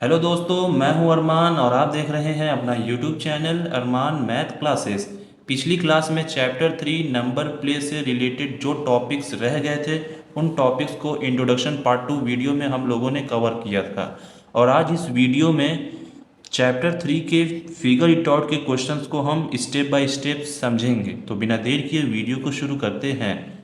Hello दोस्तों, मैं हूं अरमान और आप देख रहे हैं अपना यूट्यूब चैनल अरमान मैथ क्लासेस। पिछली क्लास में चैप्टर 3 नंबर प्ले से रिलेटेड जो टॉपिक्स रह गए थे उन टॉपिक्स को इंट्रोडक्शन पार्ट 2 वीडियो में हम लोगों ने कवर किया था। और आज इस वीडियो में चैप्टर 3 के फिगर इट आउट के क्वेश्चंस को हम स्टेप बाय स्टेप समझेंगे। तो बिना देर किए वीडियो को शुरू करते हैं।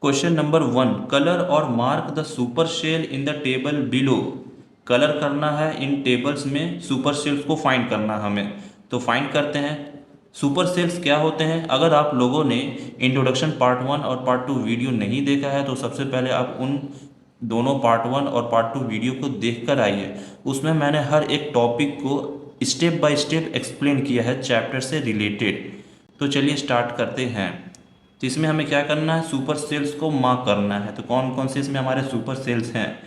क्वेश्चन नंबर 1, कलर और mark the super cell in the table below. Colour करना है इन टेबल्स में, सुपर सेल्स को फाइंड करना हमें। तो फाइंड करते हैं सुपर सेल्स क्या होते हैं। अगर आप लोगों ने इंट्रोडक्शन पार्ट 1 और पार्ट 2 वीडियो नहीं देखा है तो सबसे पहले आप उन दोनों पार्ट 1 और पार्ट 2 वीडियो को देख कर आइए। उसमें मैंने हर एक टॉपिक को स्टेप बाय स्टेप एक्सप्लेन किया है चैप्टर से रिलेटेड। तो चलिए स्टार्ट करते हैं। तो इसमें हमें क्या करना है, सुपर सेल्स को मार्क करना है। तो कौन कौन से इसमें हमारे सुपर सेल्स हैं,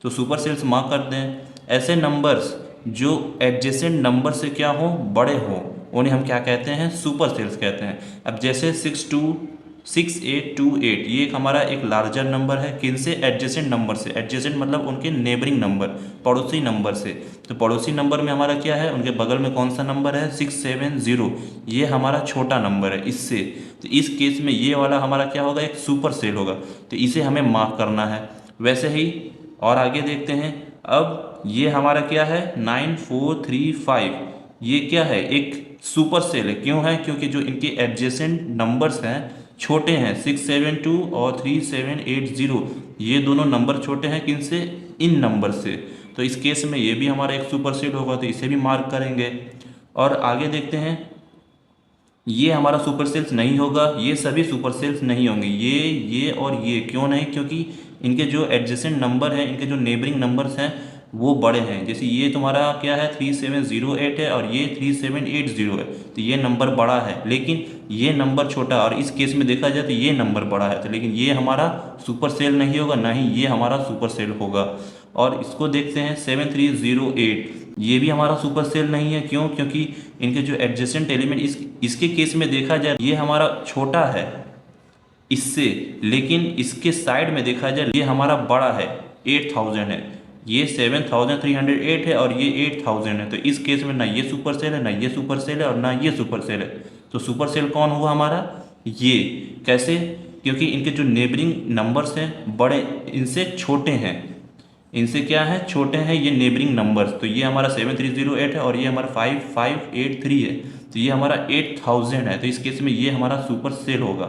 तो सुपर सेल्स मार्क कर दें। ऐसे नंबर्स जो एडजेसेंट नंबर से क्या हो, बड़े हो, उन्हें हम क्या कहते हैं, सुपर सेल्स कहते हैं। अब जैसे 6828 ये एक हमारा एक लार्जर नंबर है, किन से, एडजेसेंट नंबर से। एडजेसेंट मतलब उनके नेबरिंग नंबर, पड़ोसी नंबर से। तो पड़ोसी नंबर में हमारा क्या है, उनके बगल में कौन सा नंबर है, 670, ये हमारा छोटा नंबर है इससे। तो इस केस में ये वाला हमारा क्या होगा, एक सुपर सेल होगा। तो इसे हमें मार्क करना है। वैसे ही और आगे देखते हैं। अब ये हमारा क्या है, 9435, ये क्या है, एक सुपर सेल है। क्यों है, क्योंकि जो इनके एडजेसेंट नंबर्स हैं छोटे हैं, 672 और 3780, ये दोनों नंबर छोटे हैं किनसे, इन नंबर से। तो इस केस में ये भी हमारा एक सुपर सेल होगा, तो इसे भी मार्क करेंगे। और आगे देखते हैं, ये हमारा सुपर सेल्स नहीं होगा, ये सभी सुपर सेल्स नहीं होंगे, ये और ये। क्यों नहीं, क्योंकि इनके जो एडजेसेंट नंबर हैं, इनके जो नेबरिंग नंबर्स हैं वो बड़े हैं। जैसे ये तुम्हारा क्या है, 3708 है और ये 3780 है, तो ये नंबर बड़ा है, लेकिन ये नंबर छोटा। और इस केस में देखा जाए तो ये नंबर बड़ा है, तो लेकिन ये हमारा सुपर सेल नहीं होगा, ना ही ये हमारा सुपर सेल होगा। और इसको देखते हैं 7308, ये भी हमारा सुपर सेल नहीं है। क्यों, क्योंकि इनके जो एडजेसेंट एलिमेंट इसके केस में देखा जाए ये हमारा छोटा है इससे, लेकिन इसके साइड में देखा जाए ये हमारा बड़ा है, 8000 है। ये 7308 है और ये 8000 है। तो इस केस में ना ये सुपर सेल है, ना ये सुपर सेल है और ना ये सुपर सेल है। तो सुपर सेल कौन हुआ हमारा, ये। कैसे, क्योंकि इनके जो नेबरिंग नंबर्स हैं बड़े, इनसे छोटे हैं, इनसे क्या है, छोटे हैं ये नेबरिंग नंबर्स। तो ये हमारा 7308 है और ये हमारा 5583 है, तो ये हमारा 8000 है। तो इस केस में ये हमारा सुपर सेल होगा।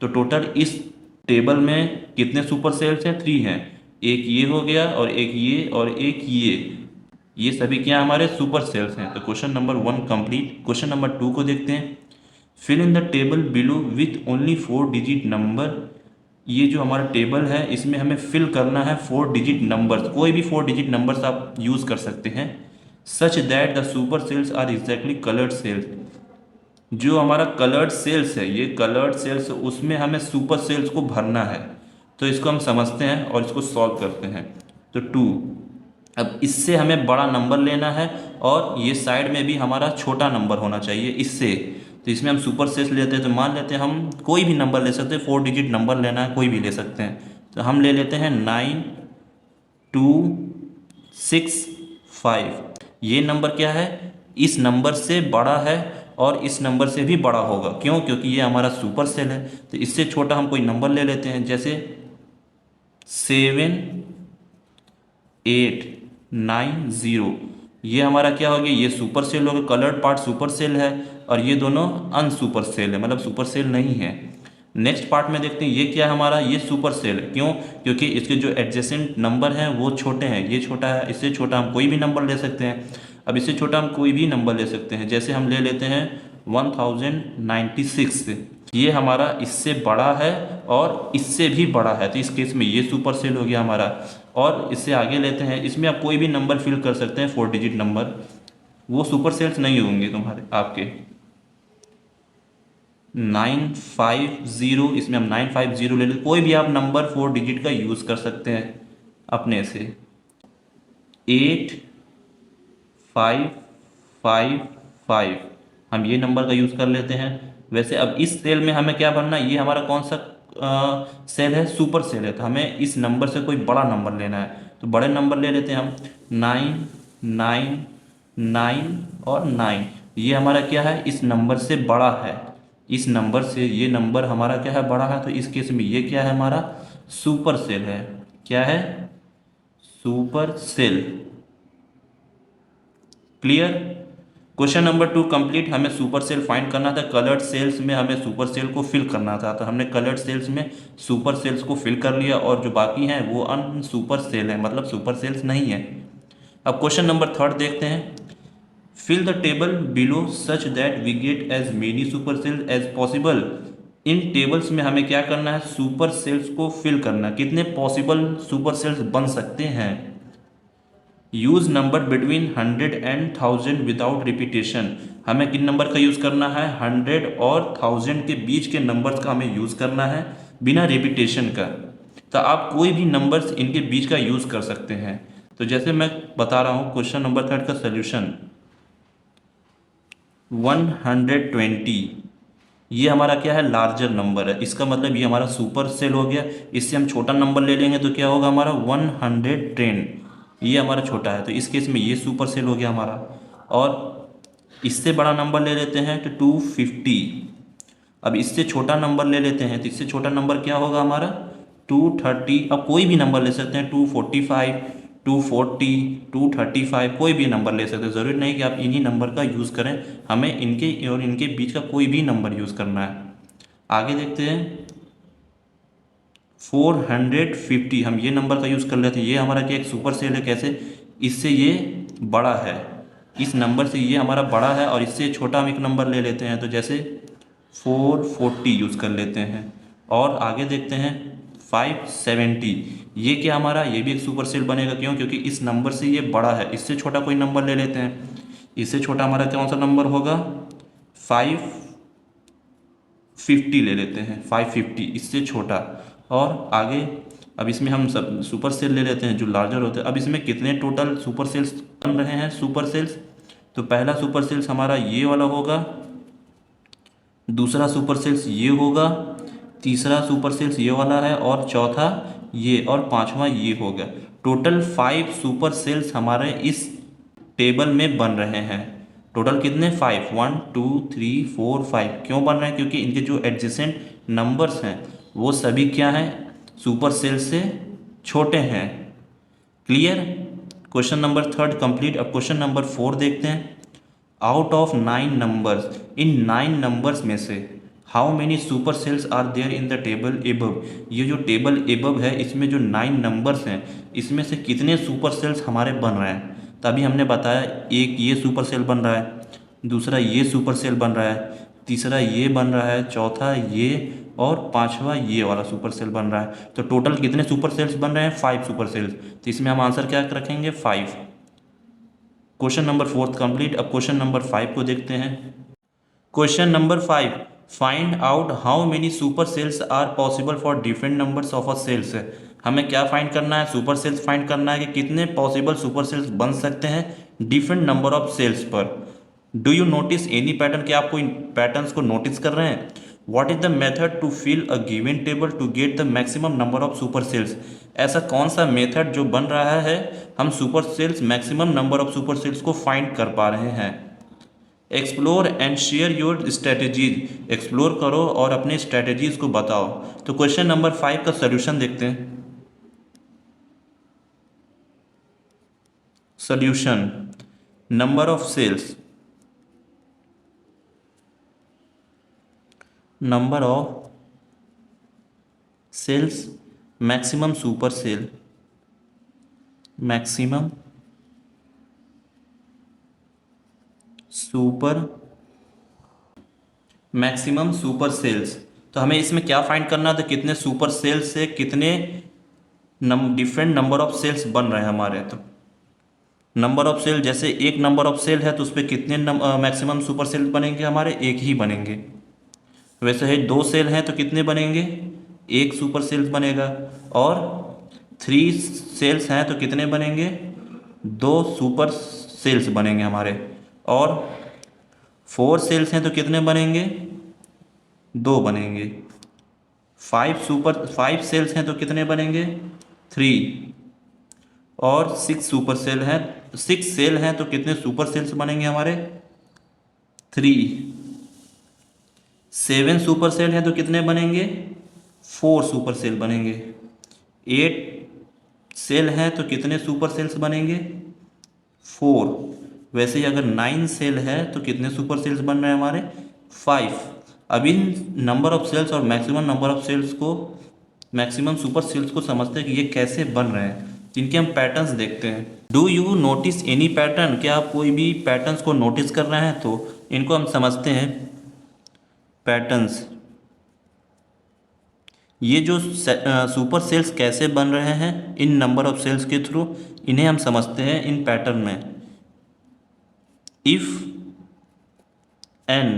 तो टोटल इस टेबल में कितने सुपर सेल्स हैं, 3 हैं। एक ये हो गया और एक ये और एक ये सभी क्या हमारे सुपर सेल्स हैं। तो question number 1 complete. Question number 2 को देखते हैं। Fill in the table below with only 4 digit number. ये जो हमारा टेबल है इसमें हमें फिल करना है 4 डिजिट नंबर्स, कोई भी 4 डिजिट नंबर्स आप यूज़ कर सकते हैं। Such that the super cells are exactly coloured cells. जो हमारा कलर्ड सेल्स है, ये कलर्ड सेल्स, उसमें हमें सुपर सेल्स को भरना है। तो इसको हम समझते हैं और इसको सॉल्व करते हैं। तो 2, अब इससे हमें बड़ा नंबर लेना है और ये साइड में भी हमारा छोटा नंबर होना चाहिए इससे। तो इसमें हम सुपर सेल्स लेते हैं, तो मान लेते हैं हम कोई भी नंबर ले सकते हैं, 4 डिजिट नंबर लेना है, कोई भी ले सकते हैं। तो हम ले लेते हैं 9265। ये नंबर क्या है, इस नंबर से बड़ा है और इस नंबर से भी बड़ा होगा। क्यों, क्योंकि ये हमारा सुपर सेल है। तो इससे छोटा हम कोई नंबर ले लेते हैं, जैसे 7890। ये हमारा क्या हो गया, ये सुपर सेल हो गया, कलर्ड पार्ट सुपर सेल है और ये दोनों अनसुपर सेल है, मतलब सुपर सेल नहीं है। नेक्स्ट पार्ट में देखते हैं, ये क्या है हमारा, ये सुपर सेल है। क्यों, क्योंकि इसके जो एडजेसेंट नंबर हैं वो छोटे हैं, ये छोटा है, इससे छोटा हम कोई भी नंबर ले सकते हैं। अब इससे छोटा हम कोई भी नंबर ले सकते हैं, जैसे हम ले लेते हैं 1096। ये हमारा इससे बड़ा है और इससे भी बड़ा है, तो इस केस में ये सुपर सेल हो गया हमारा। और इससे आगे लेते हैं, इसमें आप कोई भी नंबर फिल कर सकते हैं, 4 डिजिट नंबर, वो सुपर सेल्स नहीं होंगे तुम्हारे आपके। 950, इसमें हम 950 ले लेते, कोई भी आप नंबर 4 डिजिट का यूज़ कर सकते हैं अपने से। 8555, हम ये नंबर का यूज़ कर लेते हैं। वैसे अब इस सेल में हमें क्या भरना है, ये हमारा कौन सा सेल है, सुपर सेल है। तो हमें इस नंबर से कोई बड़ा नंबर लेना है, तो बड़े नंबर ले लेते हैं हम 9 9 और 9, ये हमारा क्या है, इस नंबर से बड़ा है, इस नंबर से ये नंबर हमारा क्या है, बड़ा है। तो इस केस में ये क्या है, हमारा सुपर सेल है। क्या है, super cell. Clear. Question number 2 complete. हमें सुपर सेल फाइंड करना था, कलर्ड सेल्स में हमें सुपर सेल को फिल करना था, तो हमने कलर्ड सेल्स में सुपर सेल्स को फिल कर लिया, और जो बाकी हैं वो अन सुपर सेल है, मतलब सुपर सेल्स नहीं है। अब क्वेश्चन नंबर 3 देखते हैं। Fill the table below such that we get as many super cells as possible. In tables में हमें क्या करना है, सुपर सेल्स को फिल करना, कितने पॉसिबल सुपर सेल्स बन सकते हैं। Use number between 100 and 1000 without repetition. हमें किन नंबर का यूज करना है, 100 और 1000 के बीच के नंबर्स का हमें यूज करना है, बिना रिपीटेशन का। तो आप कोई भी नंबर्स इनके बीच का यूज कर सकते हैं। तो जैसे मैं बता रहा हूँ, क्वेश्चन नंबर 3 का सोल्यूशन 120, ये हमारा क्या है, लार्जर नंबर है, इसका मतलब ये हमारा सुपर सेल हो गया। इससे हम छोटा नंबर ले लेंगे तो क्या होगा, हमारा 110, ये हमारा छोटा है, तो इस केस में ये सुपर सेल हो गया हमारा। और इससे बड़ा नंबर ले लेते हैं तो 250। अब इससे छोटा नंबर ले लेते हैं तो इससे छोटा नंबर क्या होगा हमारा, 230। अब कोई भी नंबर ले सकते हैं, 245, 240, 235, कोई भी नंबर ले सकते हैं। ज़रूरी नहीं कि आप इन्हीं नंबर का यूज़ करें, हमें इनके और इनके बीच का कोई भी नंबर यूज़ करना है। आगे देखते हैं 450, हम ये नंबर का यूज़ कर लेते हैं। ये हमारा क्या एक सुपर सेल है, कैसे, इससे ये बड़ा है, इस नंबर से ये हमारा बड़ा है, और इससे छोटा हम एक नंबर ले लेते हैं, तो जैसे 440 यूज़ कर लेते हैं। और आगे देखते हैं 570, ये क्या हमारा, ये भी एक सुपर सेल बनेगा। क्यों, क्योंकि इस नंबर से ये बड़ा है, इससे छोटा कोई नंबर ले लेते हैं। इससे छोटा हमारा कौन सा नंबर होगा, 550 ले लेते हैं, 550 इससे छोटा। और आगे अब इसमें हम सब सुपर सेल ले लेते हैं जो लार्जर होते हैं। अब इसमें कितने टोटल सुपर सेल्स बन रहे हैं, सुपर सेल्स, तो पहला सुपर सेल्स हमारा ये वाला होगा, दूसरा सुपर सेल्स ये होगा, तीसरा सुपर सेल्स ये वाला है, और चौथा ये, और पांचवा ये होगा। टोटल 5 सुपर सेल्स हमारे इस टेबल में बन रहे हैं। टोटल कितने, 5, 1 2 3 4 5। क्यों बन रहे हैं, क्योंकि इनके जो एडजेसेंट नंबर्स हैं वो सभी क्या हैं, सुपर सेल से छोटे हैं। क्लियर। Question number 3 complete. अब क्वेश्चन नंबर 4 देखते हैं। Out of 9 numbers, in 9 numbers में से how many super cells are there in the table above. ये जो टेबल एबव है इसमें जो 9 नंबर्स हैं इसमें से कितने सुपर सेल्स हमारे बन रहे हैं। तभी हमने बताया, एक ये सुपर सेल बन रहा है, दूसरा ये सुपर सेल बन रहा है, तीसरा ये बन रहा है, चौथा ये, और पांचवा ये वाला सुपर सेल बन रहा है। तो टोटल कितने सुपर सेल्स बन रहे हैं, 5 सुपर सेल्स। तो इसमें हम आंसर क्या रखेंगे, 5। Question number 4 complete. अब क्वेश्चन नंबर 5 को देखते हैं। Question number 5, find out how many super cells are possible for different numbers of a cells. हमें क्या फाइंड करना है, सुपर सेल्स फाइंड करना है कि कितने पॉसिबल सुपर सेल्स बन सकते हैं डिफरेंट नंबर ऑफ सेल्स पर। Do you notice any pattern, क्या आपको इन पैटर्न्स को नोटिस कर रहे हैं। What is the method to fill a given table to get the maximum number of super cells. ऐसा कौन सा मेथड जो बन रहा है, हम super cells, maximum number of super cells को फाइंड कर पा रहे हैं। Explore and share your strategies, explore करो और अपने स्ट्रेटेजीज को बताओ। तो क्वेश्चन नंबर 5 का सोल्यूशन देखते हैं। Solution, number of cells, number of cells, maximum super cell, maximum super, maximum super cells. तो हमें इसमें क्या फाइंड करना है, तो कितने सुपर सेल्स से कितने डिफरेंट नंबर ऑफ सेल्स बन रहे हैं हमारे। तो नंबर ऑफ सेल, जैसे एक नंबर ऑफ सेल है तो उस पर कितने मैक्सिमम सुपर सेल बनेंगे हमारे, एक ही बनेंगे। वैसे है 2 सेल हैं तो कितने बनेंगे, एक सुपर सेल्स बनेगा। और 3 सेल्स हैं तो कितने बनेंगे, 2 सुपर सेल्स बनेंगे हमारे। और 4 सेल्स हैं तो कितने बनेंगे, 2 बनेंगे। 5 सेल्स हैं तो कितने बनेंगे, 3। और 6 सुपर सेल हैं 6 सेल हैं तो कितने सुपर सेल्स बनेंगे हमारे? 3। 7 सुपर सेल हैं तो कितने बनेंगे? 4 सुपर सेल बनेंगे। 8 सेल हैं तो कितने सुपर सेल्स बनेंगे? 4। वैसे ही अगर 9 सेल है तो कितने सुपर सेल्स बन रहे हैं हमारे? 5। अब इन नंबर ऑफ सेल्स और मैक्सिमम नंबर ऑफ सेल्स को, मैक्सिमम सुपर सेल्स को समझते हैं कि ये कैसे बन रहे हैं, जिनके हम पैटर्न्स देखते हैं। Do you notice any pattern? क्या आप कोई भी पैटर्न्स को नोटिस कर रहे हैं? तो इनको हम समझते हैं पैटर्न्स। ये जो सुपर सेल्स कैसे बन रहे हैं इन नंबर ऑफ सेल्स के थ्रू, इन्हें हम समझते हैं इन पैटर्न में। If n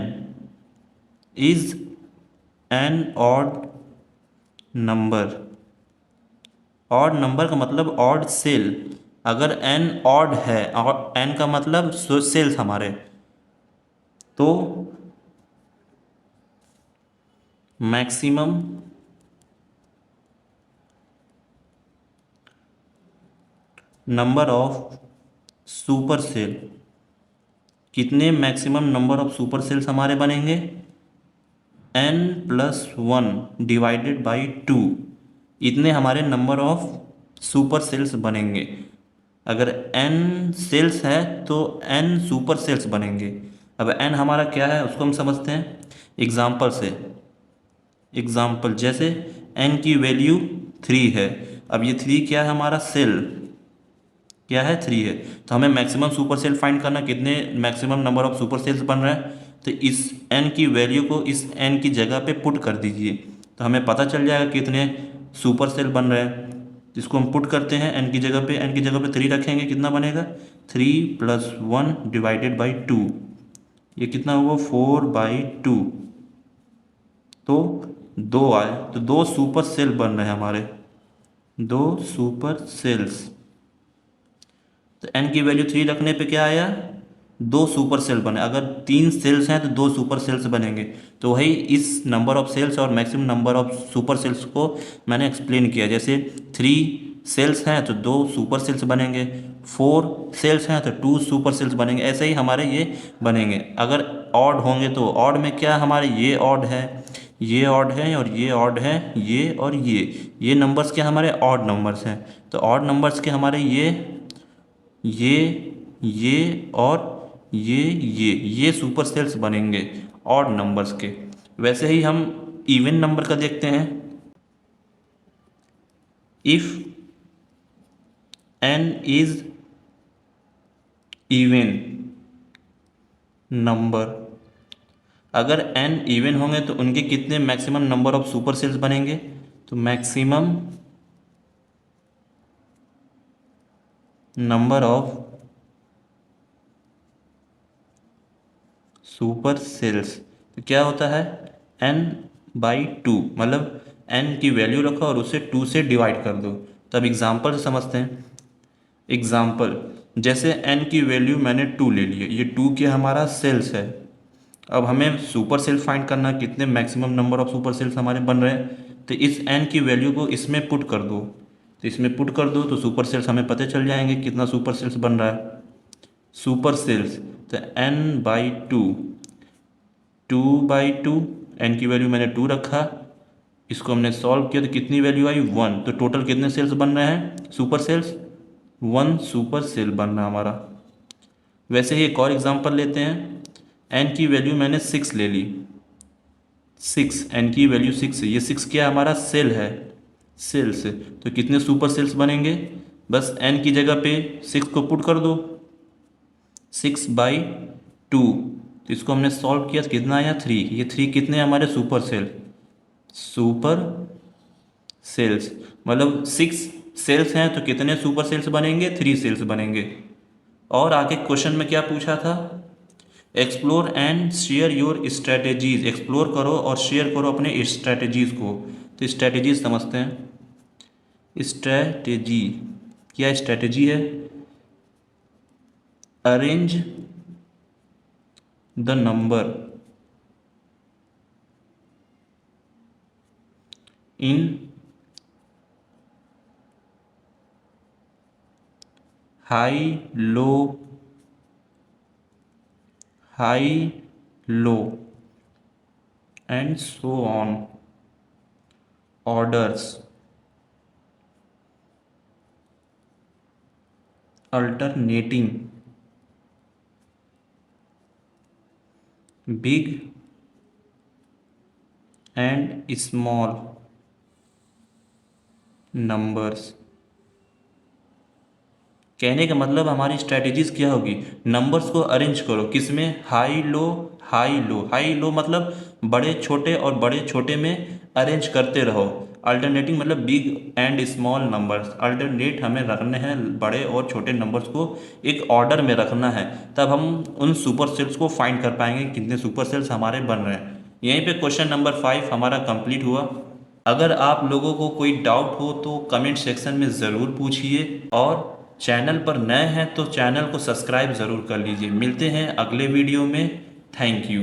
is an odd number, odd number का मतलब ऑड सेल, अगर n ऑड है, और n का मतलब सेल्स हमारे, तो maximum number of super cell, कितने maximum number of super cells हमारे बनेंगे? n+1 डिवाइडेड बाई 2, इतने हमारे नंबर ऑफ सुपर सेल्स बनेंगे। अगर n सेल्स है तो n सुपर सेल्स बनेंगे। अब n हमारा क्या है उसको हम समझते हैं एग्जाम्पल से। एग्जाम्पल जैसे n की वैल्यू 3 है। अब ये 3 क्या है हमारा? सेल क्या है? 3 है। तो हमें मैक्सिमम सुपर सेल फाइंड करना, कितने maximum number of super cells बन रहे हैं। तो इस n की वैल्यू को इस n की जगह पे पुट कर दीजिए, तो हमें पता चल जाएगा कितने सुपर सेल बन रहे हैं। इसको हम पुट करते हैं n की जगह पे, n की जगह पे 3 रखेंगे, कितना बनेगा? 3+1 डिवाइडेड बाई 2, ये कितना हुआ? 4/2। तो 2 आए, तो 2 सुपर सेल बन रहे हैं हमारे, 2 सुपर सेल्स। तो n की वैल्यू 3 रखने पे क्या आया? 2 सुपर सेल बने। अगर 3 सेल्स हैं तो 2 सुपर सेल्स बनेंगे। तो वही इस नंबर ऑफ सेल्स और maximum number of super cells को मैंने एक्सप्लेन किया। जैसे 3 सेल्स हैं तो 2 सुपर सेल्स बनेंगे, 4 सेल्स हैं तो 2 सुपर सेल्स बनेंगे, ऐसे ही हमारे ये बनेंगे। अगर ऑड होंगे तो ऑड में क्या हमारे, ये ऑड है, ये ऑड है, और ये ऑड है, ये और ये नंबर्स के हमारे ऑड नंबर्स हैं। तो ऑड नंबर्स के हमारे ये और ये सुपर सेल्स बनेंगे ऑड नंबर्स के। वैसे ही हम इवन नंबर का देखते हैं। If n is even number, अगर n इवन होंगे तो उनके कितने maximum number of super cells बनेंगे? तो maximum number of super cells, तो क्या होता है? n/2, मतलब n की वैल्यू रखो और उसे 2 से डिवाइड कर दो। तब एग्जाम्पल से समझते हैं। एग्जाम्पल जैसे n की वैल्यू मैंने 2 ले ली है, ये 2 क्या हमारा? सेल्स है। अब हमें सुपर सेल फाइंड करना, कितने maximum number of super cells हमारे बन रहे हैं। तो इस n की वैल्यू को इसमें पुट कर दो, तो इसमें पुट कर दो तो सुपर सेल्स हमें पता चल जाएंगे कितना सुपर सेल्स बन रहा है। सुपर सेल्स तो n/2, 2/2, n की वैल्यू मैंने 2 रखा, इसको हमने सॉल्व किया तो कितनी वैल्यू आई? 1। तो टोटल कितने सेल्स बन रहे हैं सुपर सेल्स? 1 सुपर सेल बन रहा है हमारा। वैसे ही एक और एग्जांपल लेते हैं। n की वैल्यू मैंने 6 ले ली, 6, n की वैल्यु 6 है, ये 6 क्या हमारा? सेल है, सेल्स। तो कितने सुपर सेल्स बनेंगे? बस n की जगह पे 6 को पुट कर दो, 6/2, तो इसको हमने सॉल्व किया तो कितना आया? 3। ये 3 कितने हमारे? Super cell, super cells. मतलब 6 सेल्स हैं तो कितने सुपर सेल्स बनेंगे? 3 सेल्स बनेंगे। और आगे क्वेश्चन में क्या पूछा था? Explore and share your strategies, explore करो और शेयर करो अपने स्ट्रैटेजीज को। तो स्ट्रैटेजीज समझते हैं। स्ट्रैटेजी क्या? स्ट्रैटेजी है arrange the number in high low, high low and so on orders, alternating big and small numbers। कहने का मतलब हमारी स्ट्रैटेजीज क्या होगी, नंबर्स को अरेंज करो किसमें, high low, high low, high low मतलब बड़े छोटे और बड़े छोटे में अरेंज करते रहो। अल्टरनेटिंग मतलब big and small numbers, alternate हमें रखने हैं बड़े और छोटे नंबर्स को एक ऑर्डर में रखना है, तब हम उन सुपर सेल्स को फाइंड कर पाएंगे कितने सुपर सेल्स हमारे बन रहे हैं। यहीं पे क्वेश्चन नंबर 5 हमारा कंप्लीट हुआ। अगर आप लोगों को कोई डाउट हो तो कमेंट सेक्शन में ज़रूर पूछिए, और चैनल पर नए हैं तो चैनल को सब्सक्राइब ज़रूर कर लीजिए। मिलते हैं अगले वीडियो में। Thank you.